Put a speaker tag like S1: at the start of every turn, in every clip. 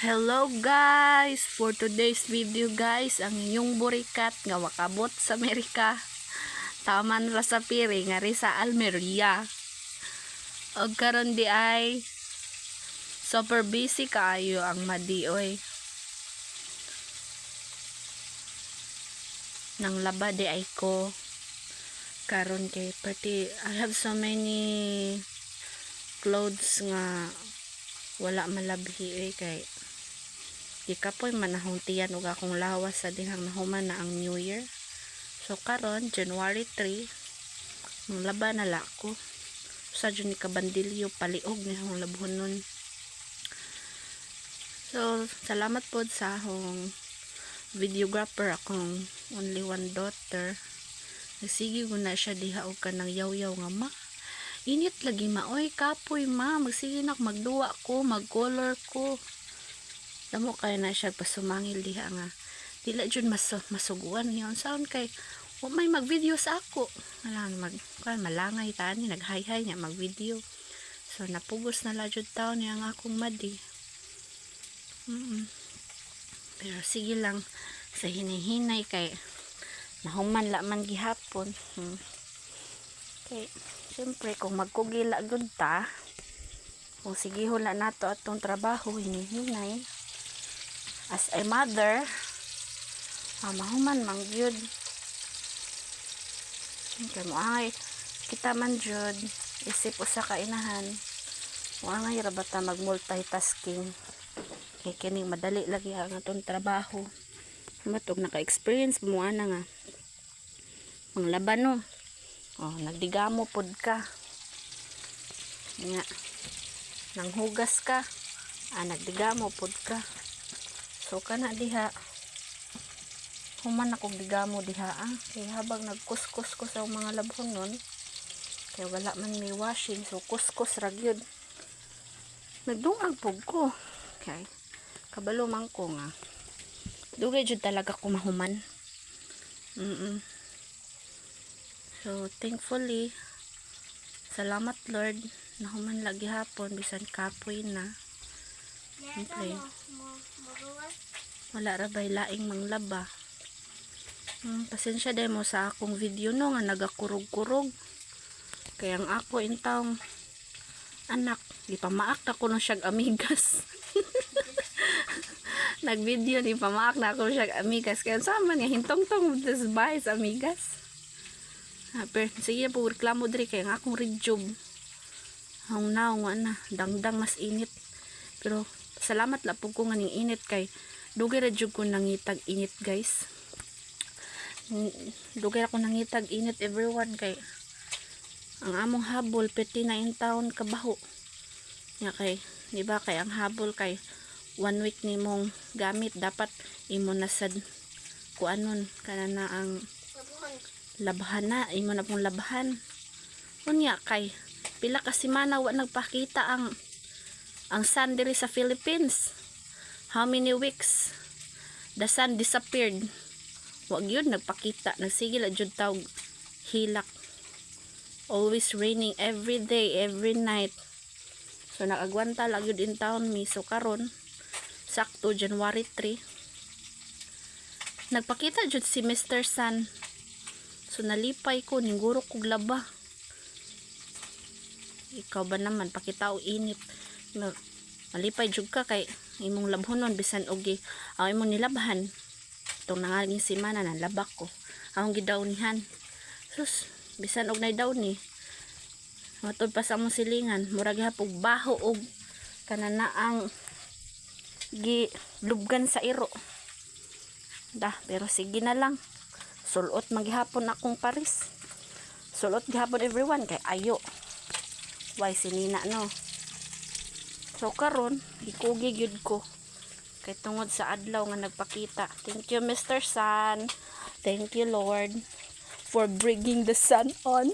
S1: Hello guys! For today's video guys, ang inyong burikat nga wakabot sa Amerika. Taman ra sa piring nga ri sa Almeria. Og karon di ay super busy kaayo ang madioy. Nang laba di ay ko karon kay party I have so many clothes nga wala malabhi kay di kapoy manahong tiyan ug akong lawas sa dihang nahuman na ang New Year. So karon January 3 nung laba na lako sa jud ni kabandilyo paliog ni akong labhonon. So salamat pod sa akong videographer, akong only one daughter. Nagsige ko na siya diha og kanang yaw-yaw nga ma. Init lagi maoy kapoy ma, magsige nak magduwa ko, mag-color ko. Damo kay na siya pasumangil diha nga dila jud masuguan niya sound kay wa may mag-video sa ako. Alang malangay tani nag-hi-hi niya mag-video. So napugos na la jud taon niya ang akong madi. Pero sige lang sa hinihinay kay nahuman la man gihapon. Okay, siyempre kung magkugila gud ta, kung sige hula nato atong trabaho hinihinay as a mother, mahuman mang gyud. Okay mo ay kita man jud isip usa ka inahan. Mo angay ra bata mag multitasking. Kay kining madali lagi ang atong trabaho. Matog naka-experience mo ana nga manglaban no. Oh, nagdigamo pod ka. Nga. Nanghugas ka. Nagdigamo pod ka. So kana diha. Human akong digamo diha kay habang nagkuskus ko sa mga labhonon kay wala man may washing, so kuskus ra gyud. Nagdungag pug ko. Okay. Kabalo man ko nga. Dugay jud talaga ko mahuman. So, thankfully, salamat Lord, nahuman lagi hapon, bisan kapoy na. Okay. Wala ra bay laing manglaba. Pasensya day mo sa akong video no, nga nagakurog-kurog. Kaya ang ako intawng anak, di pa maak na ko nung siyag amigas. Nag-video, di pa maak na ako siyag amigas. Kaya sama nga, hintong-tong this bahay sa amigas. Pero sige po reklamo diri kay nga akong red job hong naong na dangdang mas init, pero salamat la po ko nga ning init kay dugay ra jud ko nangitag init guys. Dugay ra ko nangitag init everyone kay ang among habol peti na in town kabaho nya kay di ba kay ang habol kay 1 week nimong gamit dapat imo na sad kuanon kana na ang labahan na, imo na pong labahan. Unya kay pila ka semana wa nagpakita ang sun diri sa Philippines. How many weeks the sun disappeared? Wa gyud nagpakita, nagsigil jud tawg hilak. Always raining every day, every night. So nakagwanta lang yun in town mi. So karon sakto January 3 nagpakita jud si Mr. Sun. So nalipay ko, ningguro kog laba. Ikaw ba naman, pakitao init. Malipay jud ka kay imong labhonon bisan og imong nilabahan. Itong nangaling semana na labak ko. Akong gidawnihan. Sus, bisan og nay daw ni. Matod pa sa among silingan, murag hapog baho og kanana ang gilubgan sa iro. Pero sige na lang. Sulot maghapon akong paris. Sulot gihapon everyone kay ayo. Why sinina no. So karon ikugi gyud ko kay tungod sa adlaw nga nagpakita. Thank you Mr. Sun. Thank you Lord for bringing the sun on.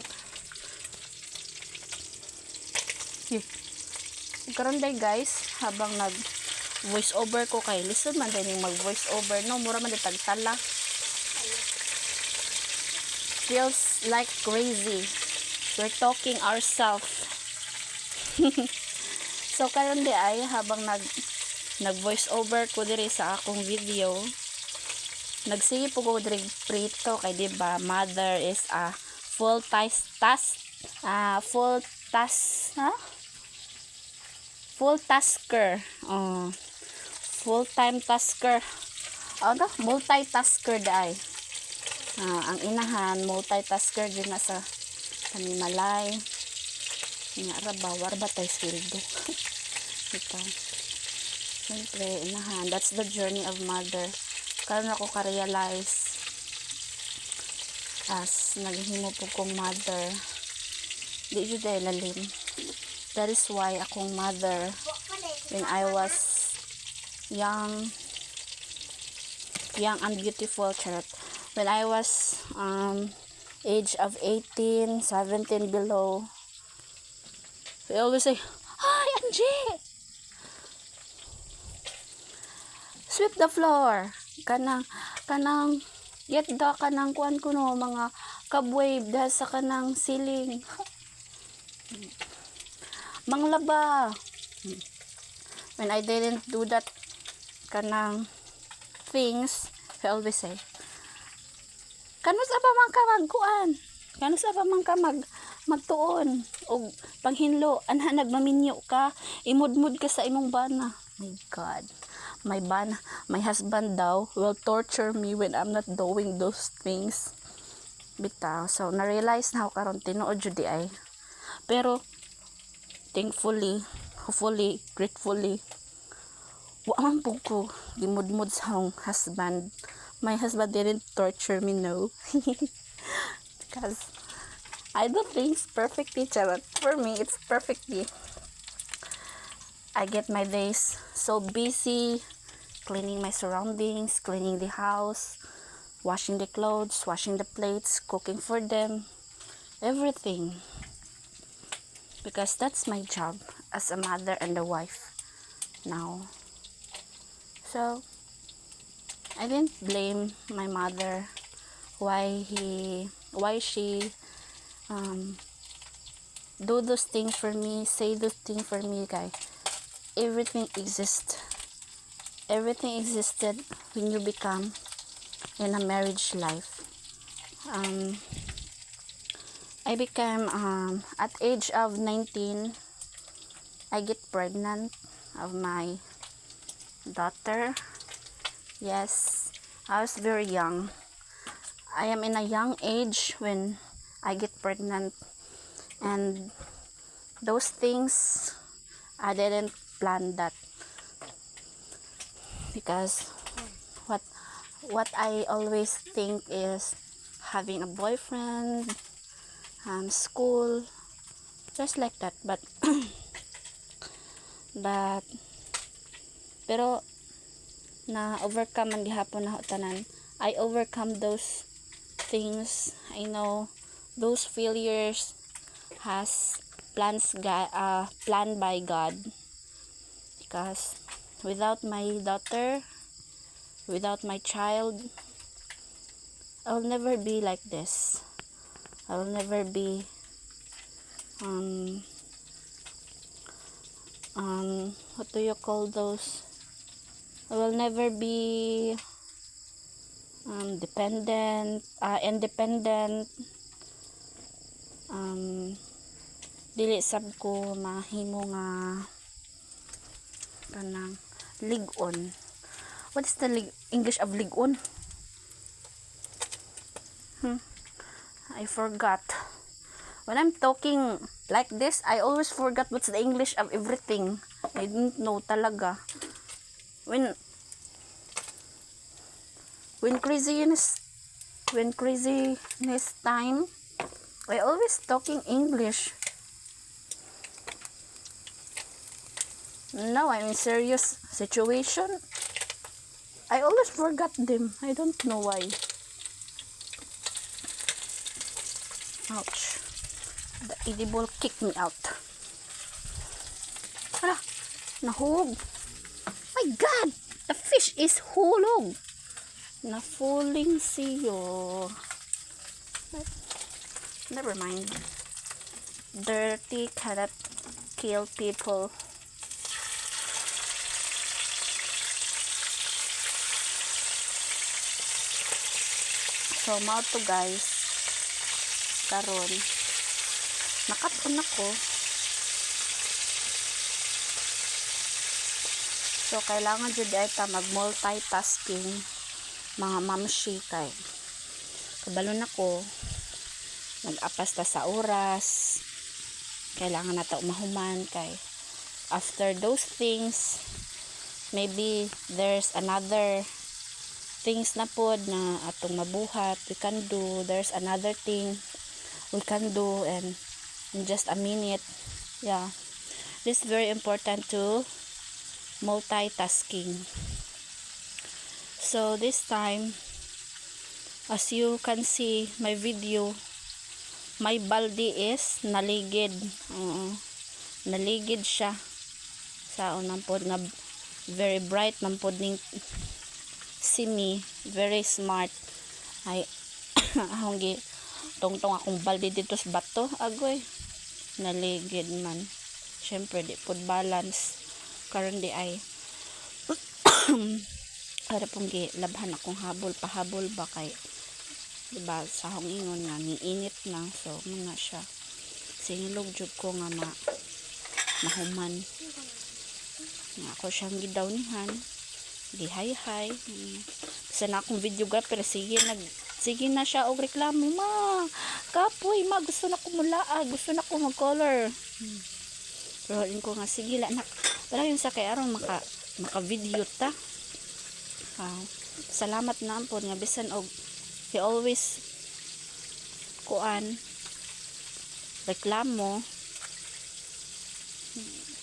S1: Karon day guys, habang nag voice over ko kay listen man din mag voice over no, mura man tagtala. Feels like crazy. We're talking ourselves. So karon di ay habang nag nag voice over ko diri sa akong video. Nagsige po ko diri prito kay di ba mother is a full tasker. Full time tasker. Ano? Multitasker dai. Ang inahan multitasker din na sa panimalay. Nga war ba tayo sweldo? Ito. Siyempre, inahan. That's the journey of mother. Karon ako ka-realize as naghimo po kong mother. Di jud ay lalim. That is why akong mother when I was young and beautiful, charot. When I was age of 18, 17 below, we always say, "Hi, Angie! Sweep the floor." Kanang yet da kanang kuan kuno mga cobweb da sa kanang ceiling. Manglaba. When I didn't do that kanang things, I always say, "Kano sa pa man ka magkuan? Kano sa pa man ka magtuon og panghinlo anha nagmaminyo ka, imudmud ka sa imong bana." My God. My husband daw will torture me when I'm not doing those things. Bitaw. So, na-realize na ako karon tinuod jud di ay. Pero, thankfully, hopefully, gratefully, wa man pug ko gimudmud sa akong husband. My husband didn't torture me, no. Because I don't think it's perfectly, charot. For me, it's perfectly. I get my days so busy cleaning my surroundings, cleaning the house, washing the clothes, washing the plates, cooking for them, everything. Because that's my job as a mother and a wife now. So, I didn't blame my mother why she do those things for me, say those things for me, guys. Everything existed when you become in a marriage life. I became at age of 19, I get pregnant of my daughter. Yes, I was very young. I am in a young age when I get pregnant, and those things I didn't plan that, because what I always think is having a boyfriend, school, just like that. But pero na overcome man gihapon na tanan. I overcome those things. I know those failures has planned by God. Because without my daughter, without my child, I will never be like this. I will never be what do you call those? I will never be independent. Dili sab ko mahimo nga kanang ligon. What is the English of ligon? I forgot. When I'm talking like this, I always forget what's the English of everything. I didn't know talaga. When craziness time, I always talking English. Now I'm in serious situation, I always forgot them. I don't know why. Ouch. The edible kicked me out. Hala, nahulog. My God! The fish is hulog. Na-falling siyo. But, never mind. Dirty cannot kill people. So mao to guys, karon nakapon ako. So kailangan jud ay ta mag multitasking mga mamshi kay kabalo nako nag-apas ta sa oras, kailangan na ta umahuman kay after those things maybe there's another things na pod na atong mabuhat we can do, there's another thing we can do and in just a minute. Yeah, this is very important to multitasking. So this time, as you can see my video, my balde is naligid. Naligid siya sa unang pod nga very bright man pod ning simi, very smart. Ay ahong gi tungtong akong balde dito sa bato, agoy naligid man. Syempre di pod balance karon di ay para pong labhan akong pahabol ba kay diba sa hong ingon nga ni init na, so muna siya sinilog jud ko nga mahuman nga ako siyang gidawnihan gihay-hay sa na akong videographer sige na siya og reklamo, ma kapoy ma gusto na ko mulaag, gusto na ko mag color pero ko nga sige la nak wala yun sa kay aron maka video ta. Salamat na po nga bisan og he always kuan reklamo,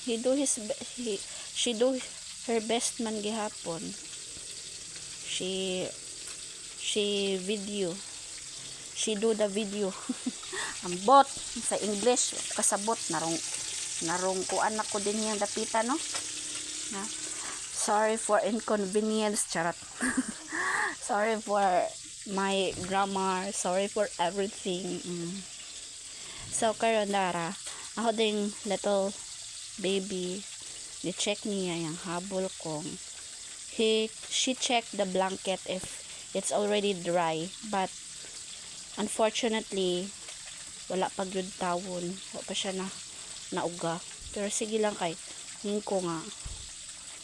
S1: she do her best man gihapon, she do the video ang bot sa English kasabot narong kuan ako din yung dapita no na sorry for inconvenience charot sorry for my grammar, sorry for everything. So karon dara ako ding little baby ni check niya yung habol kong she checked the blanket if it's already dry, but unfortunately wala pa gyud tawon, wala pa siya nauga. Pero sige lang kay hing ko nga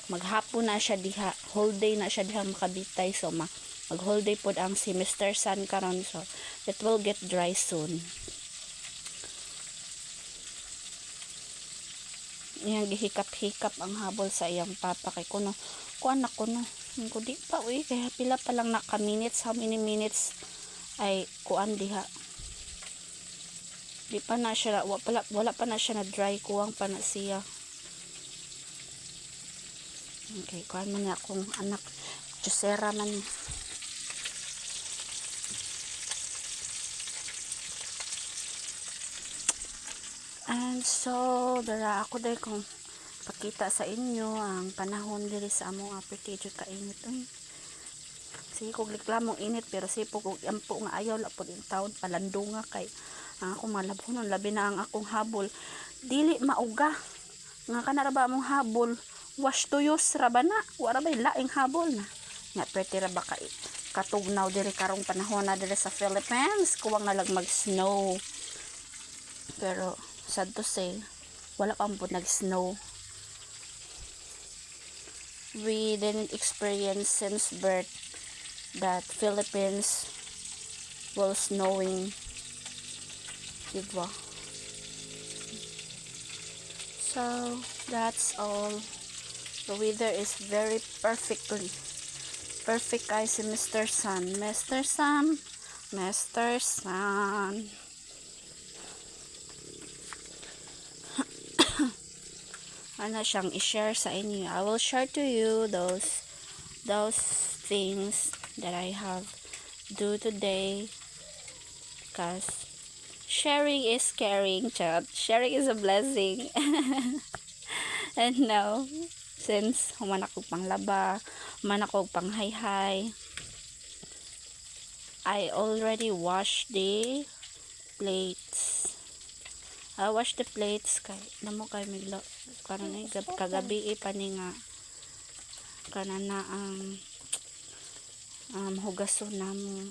S1: maghapon na siya diha, whole day na siya diha makabitay, so mag whole day pod ang si Mr. Sun karon, so it will get dry soon. Iyang gihikap-hikap ang habol sa iyang papa kay kuno kuan na kuno ko di pa kaya pila pa lang na ka minutes, how many minutes ay kuan diha, di pa na siya wala pa na siya na dry, kuwang pa na siya. Okay, kuan man niya akong anak jusera man. And so dara ako dai kung pakita sa inyo ang panahon diri sa among pretty jud kainit. Sige kog reklamong init pero sipo kog ampo nga ayaw la pod in taon palandunga kay ang akong malabhonon labi na ang akong habol dili mauga nga kana ra ba among habol wash tuyos ra ba na wala bay laing habol na nga pretty ra ba ka katugnaw diri karong panahon na diri sa Philippines, kuwang na lang mag snow pero sad to say wala pa po nag snow. We didn't experience since birth that Philippines will snowing, diba? So that's all. The weather is very perfect guys. Si Mr. Sun ano siyang i-share sa inyo. I will share to you those things that I have do today, because sharing is caring, child. Sharing is a blessing. And now since human ako panglaba, human ako panghayhay, I already washed the plates. I wash the plates kay namo kay miglo karon ay kagabi pa ni nga kanana ang hugason namo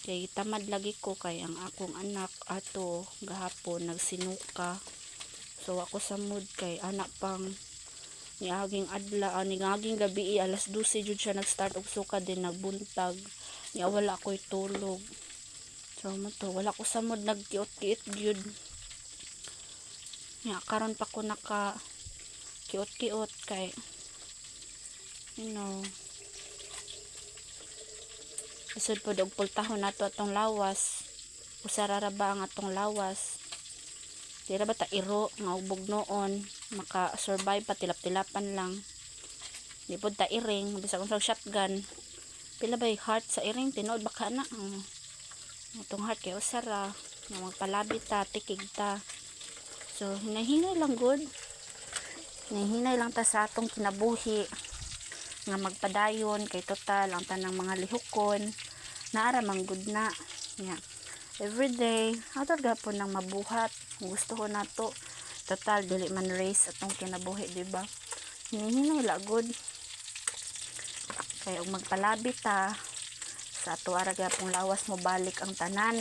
S1: Kay tamad lagi ko kay ang akong anak ato gahapon nagsinuka. So ako sa mood kay anak pang niaging adla niaging gabi alas 12 jud siya nag-start og suka din nagbuntag. Nya wala ko'y tulog. So mo to wala ko sa mood nagkiot-kiot gyud. Nya karon pa ko naka kiot-kiot kay you know isod po og pultahon nato atong lawas. Usara ra ba ang atong lawas? Dira ba ta iro nga ubog noon maka-survive pa tilap-tilapan lang. Di po ta iring bisag unsang shotgun. Pila ba heart sa iring tinuod baka na. Atong heart kay usara nga magpalabi ta tikig ta. So hinahinay lang good. Hinahinay lang ta sa atong kinabuhi nga magpadayon kay total ang tanang mga lihokon naara man good na. Yeah. Everyday ato gapon nang mabuhat gusto ko nato total dili man race atong kinabuhi diba hinihinay la good kay og magpalabi ta sa ato ara gapong lawas mo balik ang tanan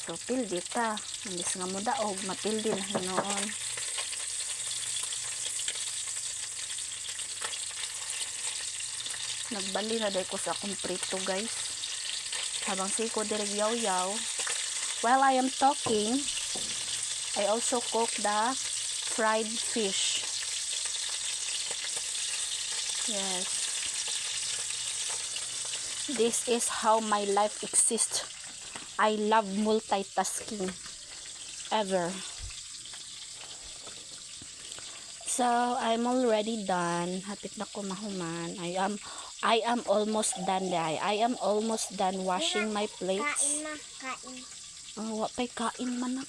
S1: so pildi ta imbis nga mudaog mapildi na hinoon. Nagbali na day ko sa akong prito guys habang siko direg yaw-yaw. While I am talking, I also cook the fried fish. Yes. This is how my life exists. I love multitasking. Ever. So, I'm already done. Hapit na ko mahuman. I am almost done, day. I am almost done washing my plates.
S2: Kain na, kain.
S1: Oh, wapay kain manak.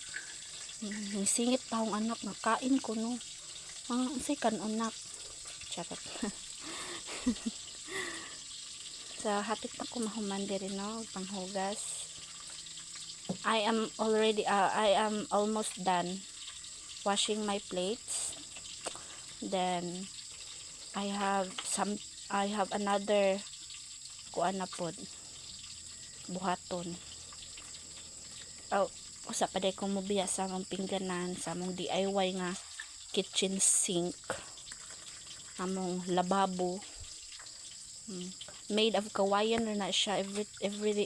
S1: Singit pa akong anak na kain ko no. Unsay kan anak. Charot. So, hapit na ko mahuman diri no panghugas. I am almost done washing my plates. Then I have another kuan na pod buhaton. Oh, usa pa day ko mobiya sa among pingganan sa among DIY nga kitchen sink. Among lababo. Made of kawayan na siya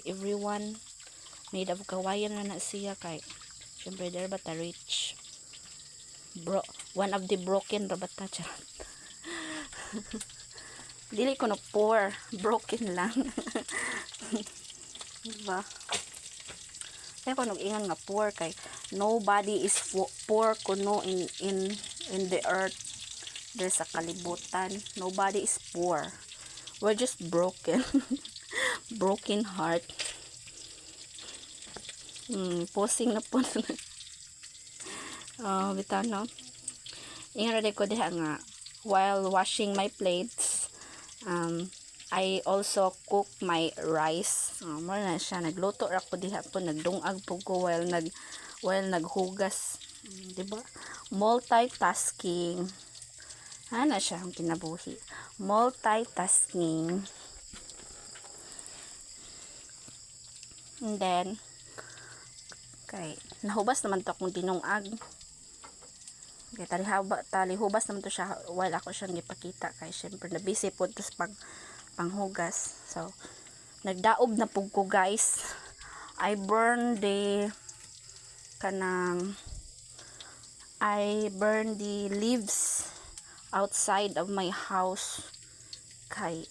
S1: everyone made of kawayan na siya kay syempre there ba ta rich. One of the broken ra ba ta charot. Dili ko no poor, broken lang. Diba? Kaya ko nag-ingan nga poor kay nobody is poor kuno in the earth. There's sa kalibutan. Nobody is poor. We're just broken. Broken heart. Posing na po. Bitaw no. Ingan ra ko diha nga while washing my plates, I also cook my rice. Mo na siya nagluto ra ko diha po nagdungag po ko while naghugas. Diba? Multitasking. Ana siya ang kinabuhi. Multitasking. And then kay nahubas naman to akong dinungag. Kay talihubas naman to siya while ako siyang gipakita kay syempre na busy po to sa panghugas. So nagdaob na pug ko guys. I burn the leaves outside of my house kay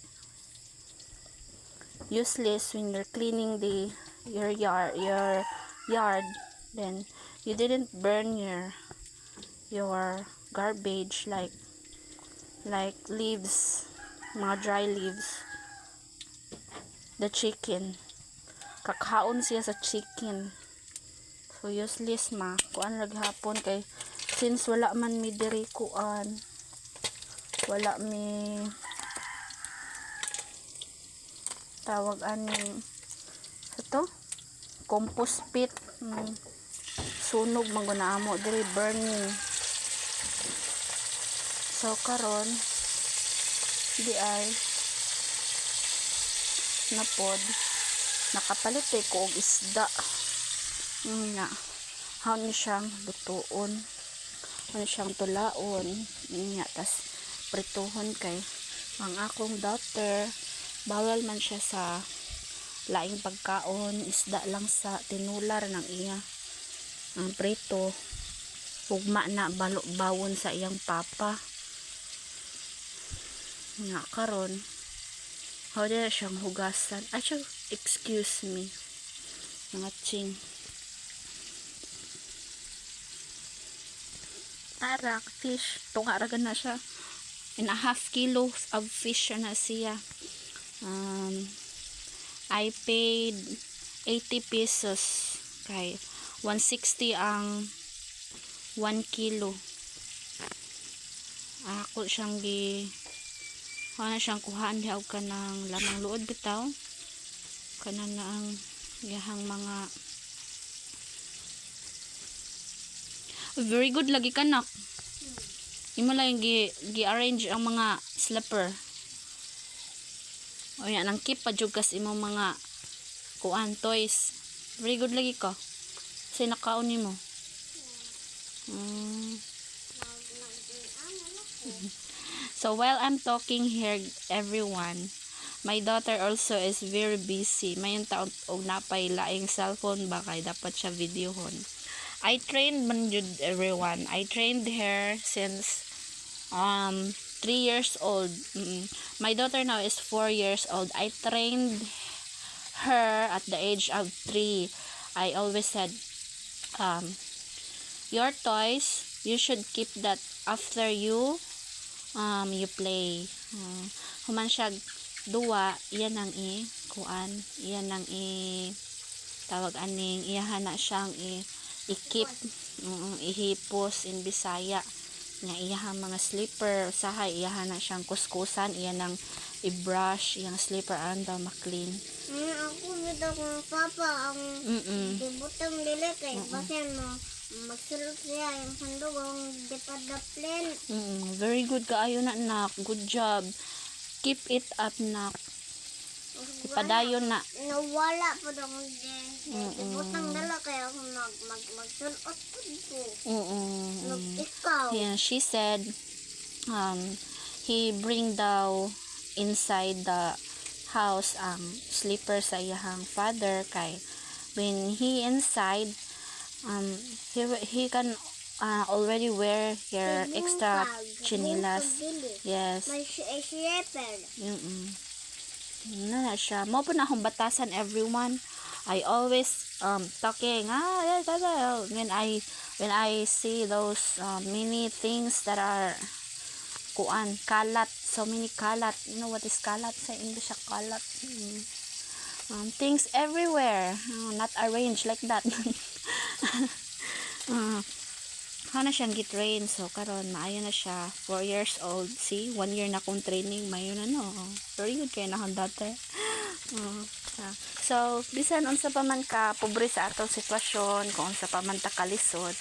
S1: useless when you're cleaning your yard then you didn't burn your garbage like leaves, mga dry leaves. The chicken kakaon siya sa chicken, so useless kuan raghapon kay since wala man mi diri kuan wala mi tawag ani ito compost pit. Sunog man guna amo diri burning. So karon di ay napod nakapalit ko og isda nga how ni siyang lutuon, how ni siyang tulaon nga, tas prituhon kay ang akong daughter bawal man siya sa laing pagkaon, isda lang sa tinular ng iya ang prito ugma na bawon sa iyang papa nga. Karon how na siyang hugasan, excuse me mga ching ara fish tungaragan na siya, and a half kilo of fish na siya. I paid 80 pesos kay 160 ang 1 kilo. Ako siyang siyang kuhaan diha og kanang lamang luod bitaw, kana na ang gihang mga very good lagi kanak. Imo lang gi-arrange ang mga slipper. O yan, ang keep pa jud kas imo mga kuan toys. Very good lagi ka. Kasi nakaon nimo. So while I'm talking here, everyone, my daughter also is very busy. Mayon taon og napay laing cellphone ba kay dapat siya videohon. I trained man jud everyone. I trained her since 3 years old. My daughter now is 4 years old. I trained her at the age of 3. I always said, your toys, you should keep that after you play. Human siya duwa, iyan ang kuan, iyan ang tawag aning, iyahan na siyang i-keep, ihipos in Bisaya nga iyahang mga slipper usahay iyahan na siyang kuskusan, iyan ang i-brush iyang slipper aron daw ma-clean.
S2: Ako nito kung papa ang dibutang dili kay basin mo magsulot siya yung sandog ang dipadaplen.
S1: Very good kaayo na nak, good job, keep it up nak. Padayon na
S2: nawala po daw dibutang dala kaya ako magsulot po dito. Ikaw
S1: yeah, she said he bring daw inside the house slipper sa iyahang father kay when he inside he can already wear her extra chinilas. Yes.
S2: may shepherd.
S1: Na siya mo po na akong batasan everyone. I always talking when I see those many things that are kuan kalat, so many kalat, you know what is kalat sa English? Kalat, things everywhere, not arranged like that. Hana siyang gitrain, so karon maayo na siya, 4 years old. See, 1 year na kong training, maayo na no. Very good kayo na akong daughter. So bisan unsa pa man ka pobre sa atong sitwasyon, kung unsa pa man ta kalisod,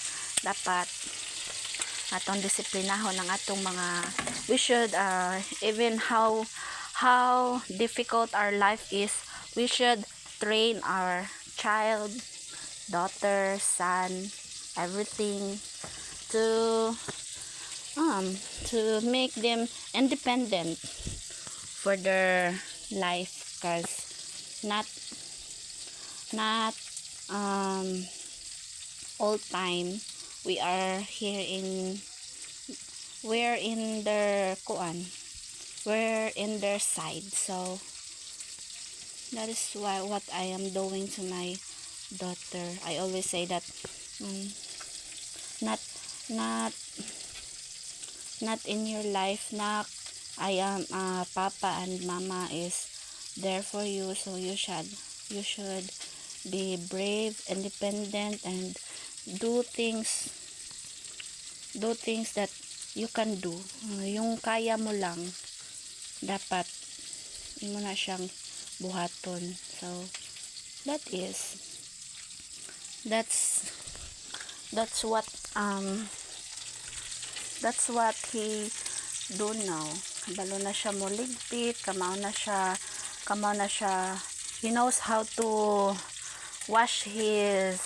S1: dapat atong disiplinahon ang atong mga, we should even how difficult our life is, we should train our child, daughter, son, everything to make them independent for their life, cause not all time we are here we're in their we're in their side. So that is why what I am doing to my daughter. I always say that not in your life, nak. I am papa and mama is there for you, so you should be brave, independent, and do things that you can do. Yung kaya mo lang, dapat imo na siyang buhaton. So that's what he do now. Balo na siya mo ligpit, kamaw na siya he knows how to wash his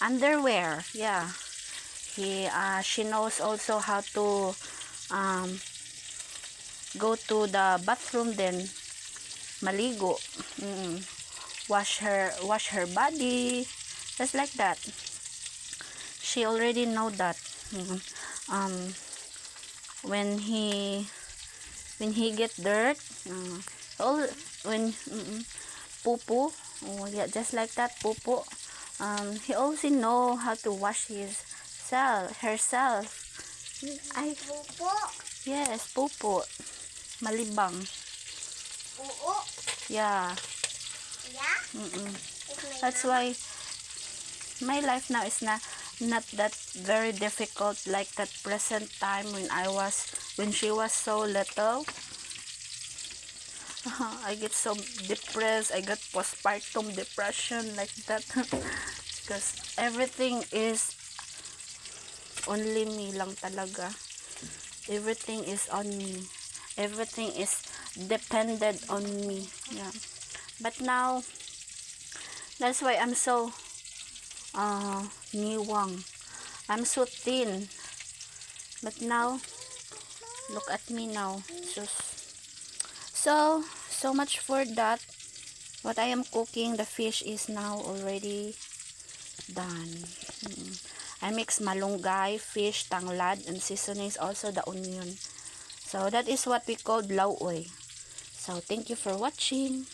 S1: underwear. Yeah, she knows also how to go to the bathroom, then maligo. Wash her body, just like that. She already know that. When he get dirt, all when poo, oh yeah, just like that, poo. He also know how to wash herself. Ay,
S2: Pupo.
S1: yes, poo. Malibang.
S2: Oo.
S1: Yeah.
S2: Yeah?
S1: That's why my life now is not that very difficult like that present time when she was so little. I get so depressed. I got postpartum depression like that. Because everything is only me lang talaga. Everything is on me. Everything is dependent on me. Yeah. But now, that's why I'm so niwang. I'm so thin. But now, look at me now. So much for that. What I am cooking, the fish is now already done. I mix malunggay, fish, tanglad, and seasonings, also the onion. So that is what we call lauoy. So thank you for watching.